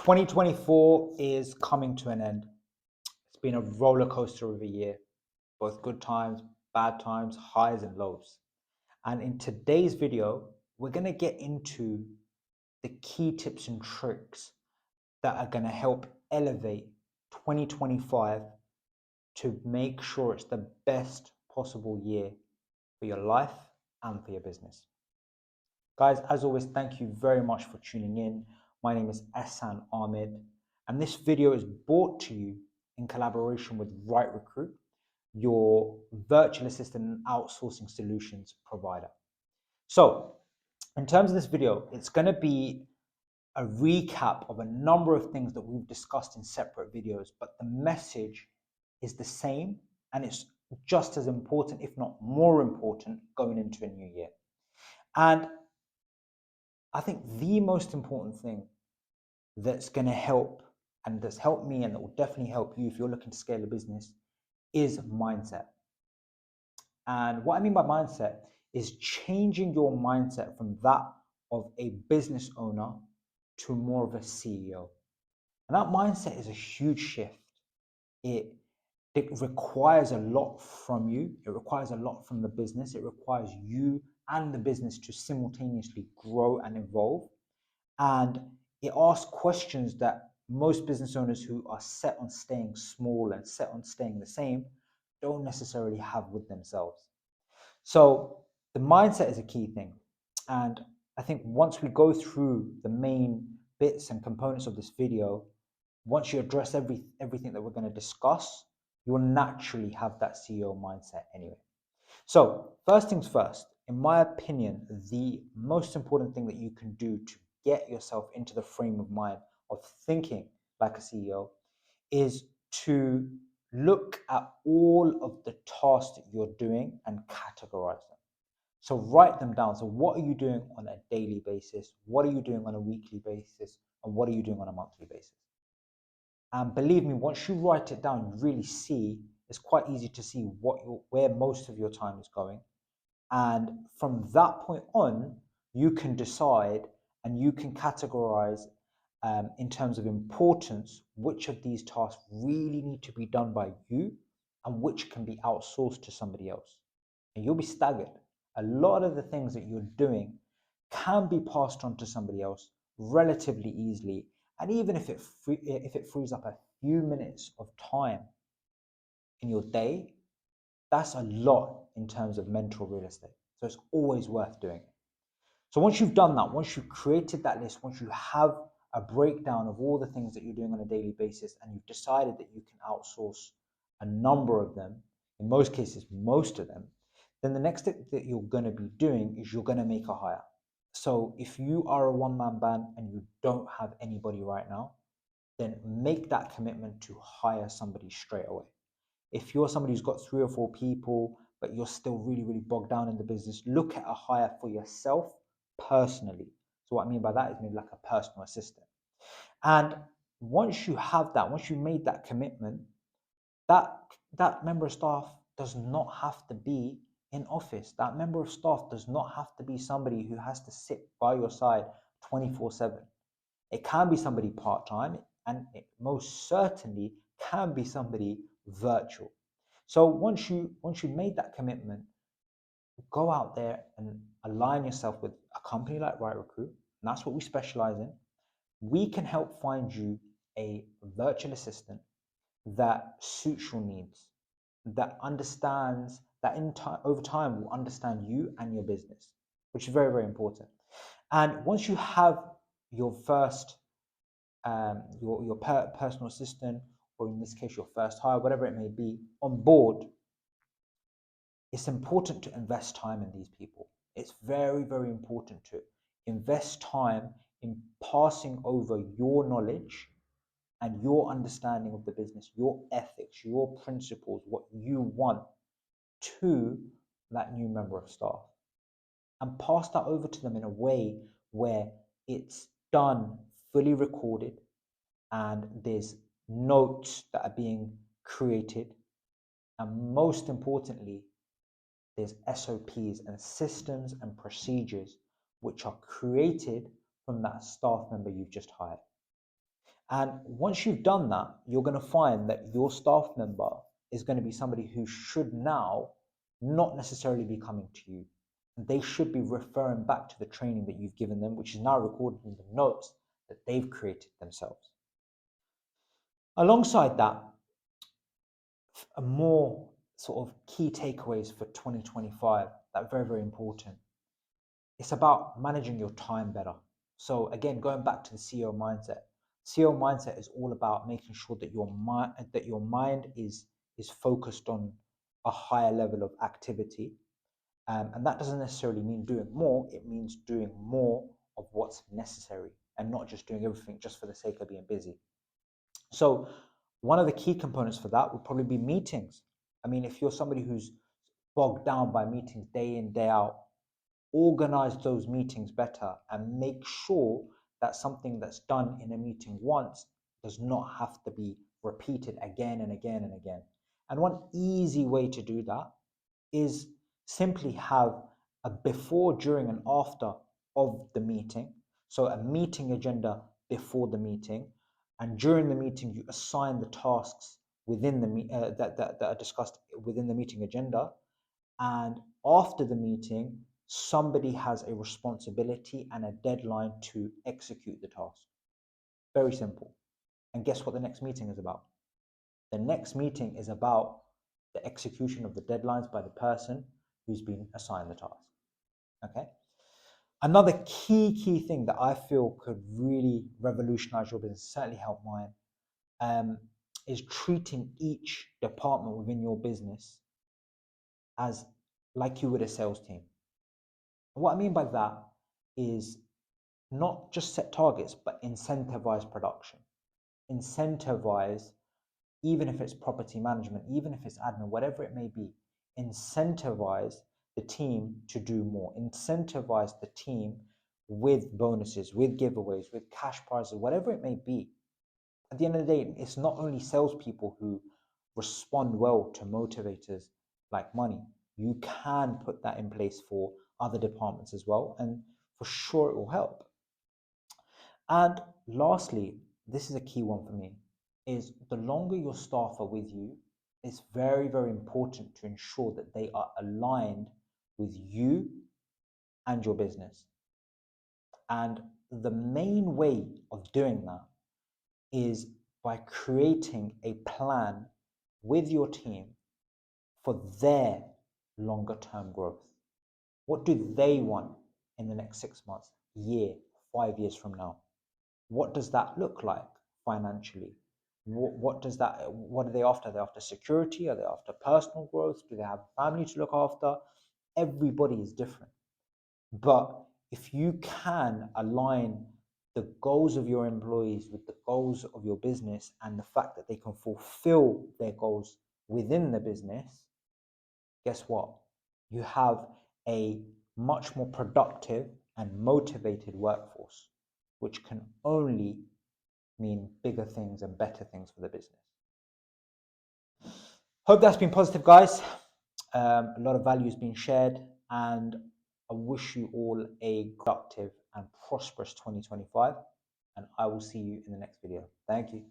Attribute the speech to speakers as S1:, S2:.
S1: 2024 is coming to an end. It's been a roller coaster of a year, both good times, bad times, highs and lows. And in today's video, we're going to get into the key tips and tricks that are going to help elevate 2025 to make sure it's the best possible year for your life and for your business. Guys, as always, thank you very much for tuning in. My name is Ehsan Ahmed, and this video is brought to you in collaboration with Right Recruit, your virtual assistant and outsourcing solutions provider. So, in terms of this video, it's going to be a recap of a number of things that we've discussed in separate videos, but the message is the same and it's just as important, if not more important, going into a new year. And I think the most important thing that's going to help, and that's helped me and that will definitely help you if you're looking to scale a business, is mindset. And what I mean by mindset is changing your mindset from that of a business owner to more of a CEO. And that mindset is a huge shift. It requires a lot from you. It requires a lot from the business. It requires you and the business to simultaneously grow and evolve. And it asks questions that most business owners who are set on staying small and set on staying the same don't necessarily have with themselves. So the mindset is a key thing. And I think once we go through the main bits and components of this video, once you address everything that we're going to discuss, you will naturally have that CEO mindset anyway. So first things first, in my opinion, the most important thing that you can do to get yourself into the frame of mind of thinking like a CEO is to look at all of the tasks that you're doing and categorize them. So write them down. So what are you doing on a daily basis? What are you doing on a weekly basis? And what are you doing on a monthly basis? And believe me, once you write it down, you really see, it's quite easy to see where most of your time is going. And from that point on, you can decide and you can categorize in terms of importance, which of these tasks really need to be done by you and which can be outsourced to somebody else. And you'll be staggered. A lot of the things that you're doing can be passed on to somebody else relatively easily. And even if it frees up a few minutes of time in your day, that's a lot in terms of mental real estate. So it's always worth doing it. So once you've done that, once you've created that list, once you have a breakdown of all the things that you're doing on a daily basis, and you've decided that you can outsource a number of them, in most cases, most of them, then the next step that you're going to be doing is you're going to make a hire. So if you are a one-man band and you don't have anybody right now, then make that commitment to hire somebody straight away. If you're somebody who's got 3 or 4 people, but you're still really, really bogged down in the business, look at a hire for yourself personally. So what I mean by that is maybe like a personal assistant. And once you have that, once you've made that commitment, that member of staff does not have to be in office. That member of staff does not have to be somebody who has to sit by your side 24/7. It can be somebody part-time, and it most certainly can be somebody virtual. So once you made that commitment, go out there and align yourself with a company like Right Recruit, and that's what we specialize in. We can help find you a virtual assistant that suits your needs, that understands that over time will understand you and your business, which is very, very important. And once you have your first your personal assistant, or in this case your first hire, whatever it may be, on board, it's important to invest time in these people. It's very, very important to invest time in passing over your knowledge and your understanding of the business, your ethics, your principles, what you want to that new member of staff, and pass that over to them in a way where it's done, fully recorded, and there's notes that are being created, and most importantly, there's SOPs and systems and procedures which are created from that staff member you've just hired. And once you've done that, you're going to find that your staff member is going to be somebody who should now not necessarily be coming to you. They should be referring back to the training that you've given them, which is now recorded in the notes that they've created themselves. Alongside that, a more sort of key takeaways for 2025 that are very, very important. It's about managing your time better. So again, going back to the CEO mindset, CEO mindset is all about making sure that your mind is focused on a higher level of activity, and that doesn't necessarily mean doing more. It means doing more of what's necessary and not just doing everything just for the sake of being busy. So one of the key components for that would probably be meetings. I mean, if you're somebody who's bogged down by meetings day in, day out, organize those meetings better and make sure that something that's done in a meeting once does not have to be repeated again and again and again. And one easy way to do that is simply have a before, during, and after of the meeting. So a meeting agenda before the meeting, and during the meeting, you assign the tasks within the that are discussed within the meeting agenda. And after the meeting, somebody has a responsibility and a deadline to execute the task. Very simple. And guess what the next meeting is about? The next meeting is about the execution of the deadlines by the person who's been assigned the task. Okay. Another key thing that I feel could really revolutionize your business, certainly help mine, is treating each department within your business as like you would a sales team. What I mean by that is not just set targets, but incentivize production. Incentivize, even if it's property management, even if it's admin, whatever it may be, incentivize the team to do more. Incentivize the team with bonuses, with giveaways, with cash prizes, whatever it may be. At the end of the day, it's not only salespeople who respond well to motivators like money. You can put that in place for other departments as well, and for sure it will help. And lastly, this is a key one for me, is the longer your staff are with you, it's very, very important to ensure that they are aligned with you and your business. And the main way of doing that is by creating a plan with your team for their longer term growth. What do they want in the next 6 months, year, 5 years from now? What does that look like financially? What are they after? Are they after security? Are they after personal growth? Do they have family to look after? Everybody is different. But if you can align the goals of your employees with the goals of your business and the fact that they can fulfill their goals within the business, guess what? You have a much more productive and motivated workforce, which can only mean bigger things and better things for the business. Hope that's been positive, guys. A lot of value has been shared, and I wish you all a productive and prosperous 2025, and I will see you in the next video. Thank you.